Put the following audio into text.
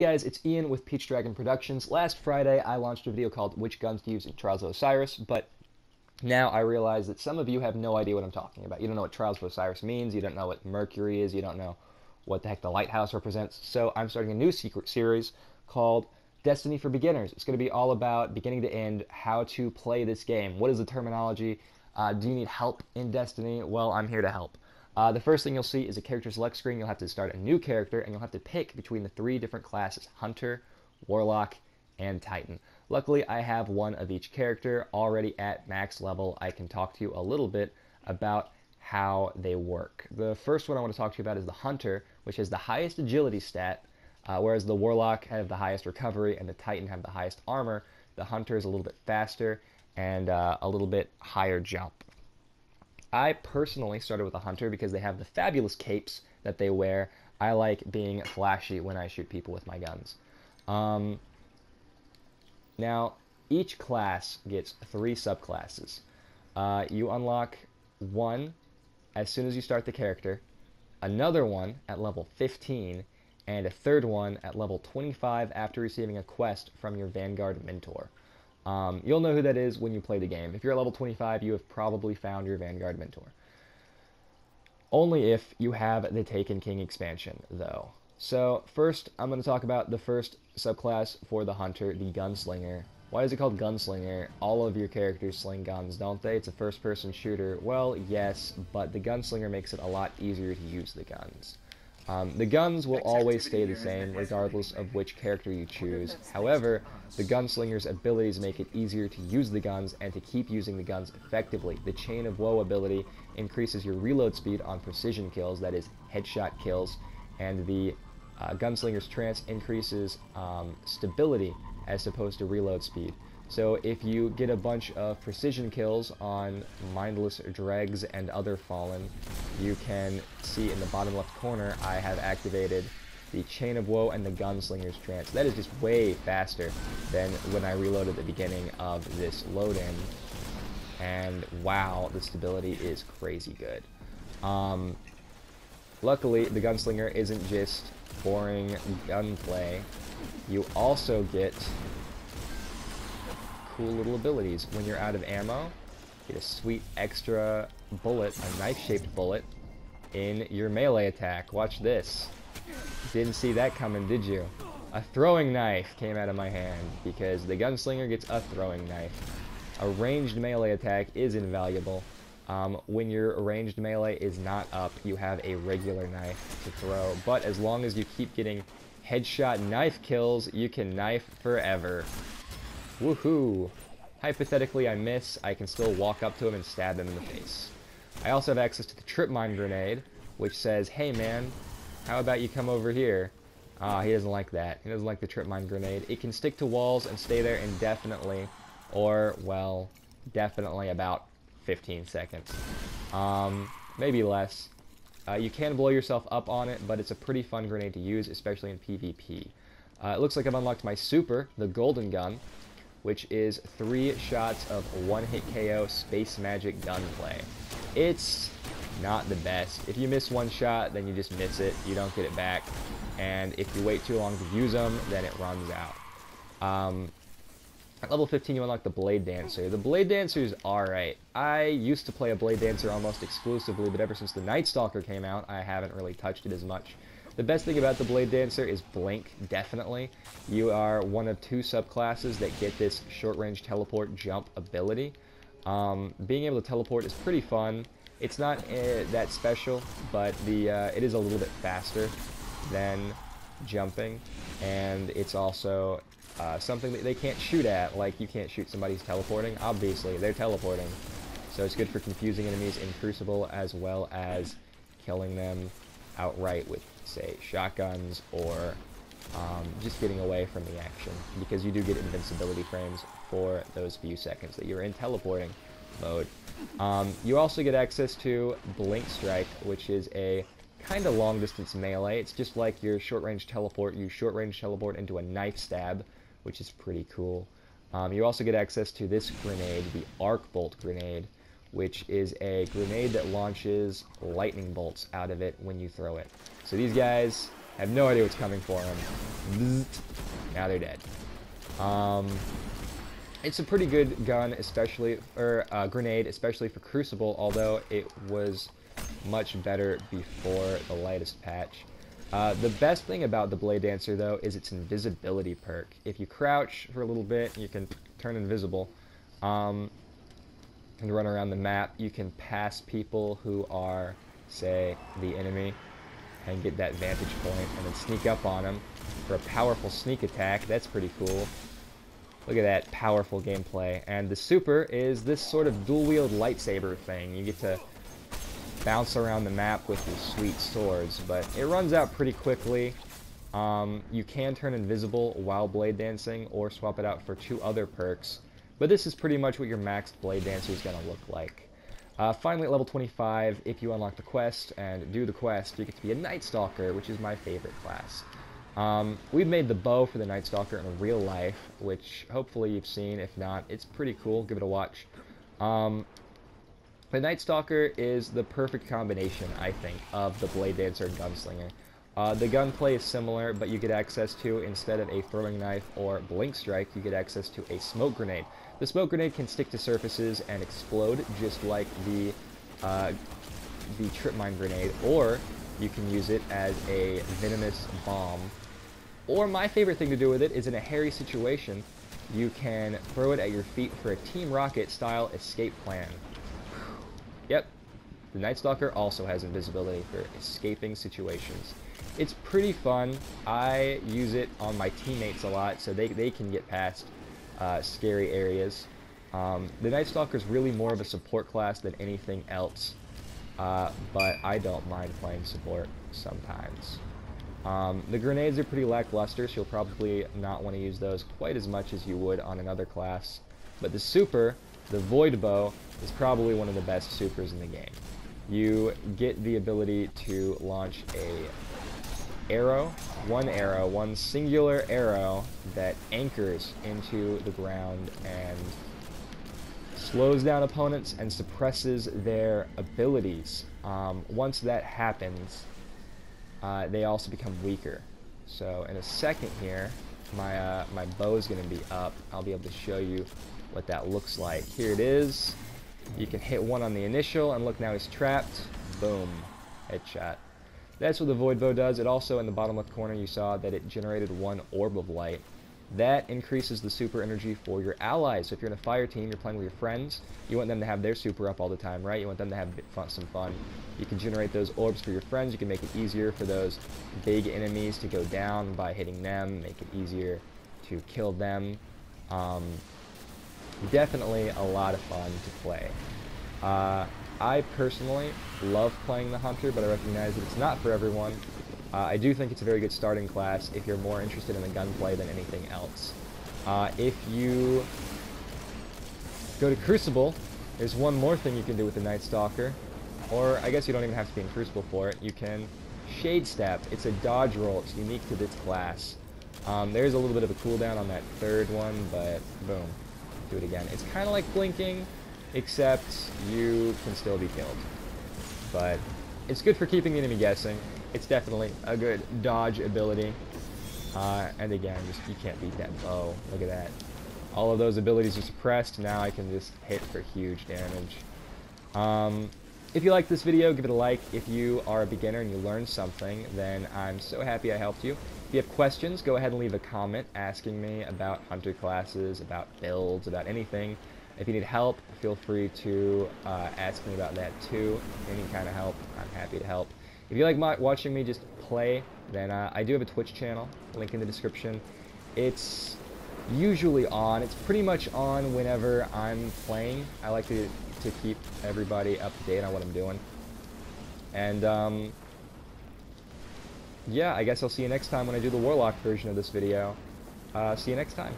Hey guys, it's Ian with Peach Dragon Productions. Last Friday, I launched a video called Which Guns to Use in Trials of Osiris, but now I realize that some of you have no idea what I'm talking about. You don't know what Trials of Osiris means, you don't know what Mercury is, you don't know what the heck the Lighthouse represents, so I'm starting a new secret series called Destiny for Beginners. It's going to be all about, beginning to end, how to play this game. What is the terminology? Do you need help in Destiny? Well, I'm here to help. The first thing you'll see is a character select screen. You'll have to start a new character, and you'll have to pick between the three different classes: Hunter, Warlock, and Titan. Luckily, I have one of each character already at max level. I can talk to you a little bit about how they work. The first one I want to talk to you about is the Hunter, which has the highest agility stat, whereas the Warlock have the highest recovery and the Titan have the highest armor. The Hunter is a little bit faster and a little bit higher jump. I personally started with a Hunter because they have the fabulous capes that they wear. I like being flashy when I shoot people with my guns. Um, Now, each class gets 3 subclasses. You unlock one as soon as you start the character, another one at level 15, and a third one at level 25 after receiving a quest from your Vanguard mentor. You'll know who that is when you play the game. If you're at level 25, you have probably found your Vanguard mentor. Only if you have the Taken King expansion, though. So first, I'm going to talk about the first subclass for the Hunter, the Gunslinger. Why is it called Gunslinger? All of your characters sling guns, don't they? It's a first-person shooter. Well, yes, but the Gunslinger makes it a lot easier to use the guns. The guns will always stay the same regardless of which character you choose. However, the Gunslinger's abilities make it easier to use the guns and to keep using the guns effectively. The Chain of Woe ability increases your reload speed on precision kills, that is, headshot kills, and the Gunslinger's Trance increases stability as opposed to reload speed. So if you get a bunch of precision kills on mindless dregs and other fallen, you can see in the bottom left corner I have activated the Chain of Woe and the Gunslinger's Trance. That is just way faster than when I reloaded at the beginning of this load-in. And wow, the stability is crazy good. Luckily, the Gunslinger isn't just boring gunplay. You also get cool little abilities. When you're out of ammo, get a sweet extra bullet, a knife-shaped bullet, in your melee attack. Watch this. Didn't see that coming, did you? A throwing knife came out of my hand, because the Gunslinger gets a throwing knife. A ranged melee attack is invaluable. When your ranged melee is not up, you have a regular knife to throw. But as long as you keep getting headshot knife kills, you can knife forever. Woohoo! Hypothetically, I miss, I can still walk up to him and stab him in the face. I also have access to the Trip Mine Grenade, which says, hey man, how about you come over here? He doesn't like that. He doesn't like the Trip Mine Grenade. It can stick to walls and stay there indefinitely, or, well, definitely about 15 seconds. Maybe less. You can blow yourself up on it, but it's a pretty fun grenade to use, especially in PvP. It looks like I've unlocked my super, the Golden Gun, which is 3 shots of one-hit KO space magic gunplay. It's not the best. If you miss one shot, then you just miss it. You don't get it back. And if you wait too long to use them, then it runs out. At level 15, you unlock the Blade Dancer. The Blade Dancer is alright. I used to play a Blade Dancer almost exclusively, but ever since the Night Stalker came out, I haven't really touched it as much. The best thing about the Blade Dancer is Blink, definitely. You are one of 2 subclasses that get this short-range teleport jump ability. Being able to teleport is pretty fun. It's not that special, but it is a little bit faster than jumping, and it's also something that they can't shoot at. Like, you can't shoot somebody who's teleporting. Obviously, they're teleporting. So it's good for confusing enemies in Crucible, as well as killing them outright with, say, shotguns, or just getting away from the action, because you do get invincibility frames for those few seconds that you're in teleporting mode. You also get access to Blink Strike, which is a kind of long-distance melee. It's just like your short-range teleport. You short-range teleport into a knife stab, which is pretty cool. You also get access to this grenade, the Arc Bolt grenade, which is a grenade that launches lightning bolts out of it when you throw it. So these guys Have no idea what's coming for them. Bzzzt. Now they're dead. It's a pretty good gun, especially, or grenade, especially for Crucible, although it was much better before the latest patch. The best thing about the Blade Dancer, though, is its invisibility perk. If you crouch for a little bit, you can turn invisible and run around the map. You can pass people who are, say, the enemy and get that vantage point and then sneak up on them for a powerful sneak attack. That's pretty cool. Look at that powerful gameplay. And the super is this sort of dual-wield lightsaber thing. You get to bounce around the map with your sweet swords, but it runs out pretty quickly. You can turn invisible while blade dancing or swap it out for 2 other perks, but this is pretty much what your maxed blade dancer is going to look like. Finally, at level 25, if you unlock the quest and do the quest, you get to be a Night Stalker, which is my favorite class. We've made the bow for the Night Stalker in real life, which hopefully you've seen. If not, it's pretty cool. Give it a watch. The Night Stalker is the perfect combination, I think, of the Blade Dancer and Gunslinger. The gunplay is similar, but you get access to, instead of a throwing knife or blink strike, you get access to a smoke grenade. The smoke grenade can stick to surfaces and explode, just like the trip mine grenade, or you can use it as a venomous bomb. Or my favorite thing to do with it is in a hairy situation, you can throw it at your feet for a Team Rocket style escape plan. Yep, the Night Stalker also has invisibility for escaping situations. It's pretty fun. I use it on my teammates a lot so they can get past scary areas. The Night Stalker is really more of a support class than anything else, but I don't mind playing support sometimes. The grenades are pretty lackluster, so you'll probably not want to use those quite as much as you would on another class. But the super, the Void Bow, is probably one of the best supers in the game. You get the ability to launch one singular arrow that anchors into the ground and slows down opponents and suppresses their abilities. Once that happens, they also become weaker. So in a second here, my bow is going to be up. I'll be able to show you what that looks like. Here it is. You can hit one on the initial, and look, now he's trapped. Boom. Headshot. That's what the Void Bow does. It also, in the bottom left corner, you saw that it generated 1 orb of light. That increases the super energy for your allies. So if you're in a fire team, you're playing with your friends, you want them to have their super up all the time, right? You want them to have some fun. You can generate those orbs for your friends. You can make it easier for those big enemies to go down by hitting them, make it easier to kill them. Definitely a lot of fun to play. I personally love playing the Hunter, but I recognize that it's not for everyone. I do think it's a very good starting class if you're more interested in the gunplay than anything else. If you go to Crucible, there's one more thing you can do with the Night Stalker, or I guess you don't even have to be in Crucible for it. You can Shade Step. It's a dodge roll. It's unique to this class. There's a little bit of a cooldown on that third one, but boom, do it again. It's kind of like blinking, except you can still be killed. But it's good for keeping the enemy guessing. It's definitely a good dodge ability. And again, you can't beat that bow. Look at that. All of those abilities are suppressed. Now I can just hit for huge damage. If you like this video, give it a like. If you are a beginner and you learned something, then I'm so happy I helped you. If you have questions, go ahead and leave a comment asking me about Hunter classes, about builds, about anything. If you need help, feel free to ask me about that too. Any kind of help, I'm happy to help. If you like watching me just play, then I do have a Twitch channel, link in the description. It's usually on. It's pretty much on whenever I'm playing. I like to keep everybody up to date on what I'm doing. And yeah, I guess I'll see you next time when I do the Warlock version of this video. See you next time.